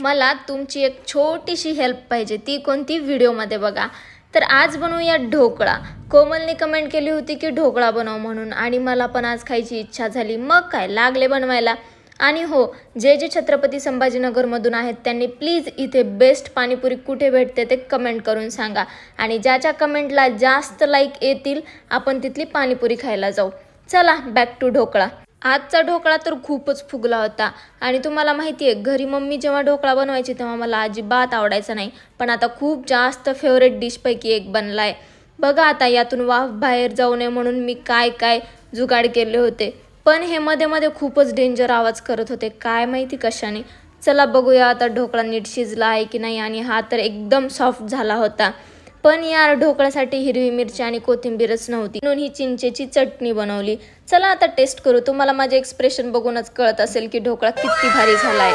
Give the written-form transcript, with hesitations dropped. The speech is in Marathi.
मला तुमची एक छोटीशी हेल्प पाहिजे, ती कोणती व्हिडिओमध्ये बघा। तर आज बनवूया ढोकळा। कोमलने कमेंट केली होती की ढोकळा बनव म्हणून, आणि मला पण आज खायची इच्छा झाली, मग काय लागले बनवायला। आणि हो, जे जे छत्रपती संभाजीनगरमधून आहेत त्यांनी प्लीज इथे बेस्ट पाणीपुरी कुठे भेटते ते कमेंट करून सांगा, आणि ज्याच्या कमेंटला जास्त लाईक येतील आपण तिथली पाणीपुरी खायला जाऊ। चला बॅक टू ढोकळा। आजचा ढोकळा तर खूपच फुगला होता, आणि तुम्हाला माहिती आहे घरी मम्मी जेव्हा ढोकळा बनवायची तेव्हा मला अजिबात आवडायचा नाही, पण आता खूप जास्त फेवरेट डिशपैकी एक बनलाय। बघा आता यातून वाफ बाहेर जाऊ नये म्हणून मी काय काय जुगाड केले होते, पण हे मध्ये मध्ये खूपच डेंजर आवाज करत होते, काय माहिती कशाने। चला बघूया आता ढोकळा नीट शिजला आहे की नाही, आणि हा तर एकदम सॉफ्ट झाला होता। पण यार ढोकळ्यासाठी हिरवी मिरची आणि कोथिंबीरच नव्हती, म्हणून ही चिंचेची चटणी बनवली। चला आता टेस्ट करू, तुम्हाला माझे एक्सप्रेशन बघूनच कळत असेल की ढोकळा किती भारी झालाय।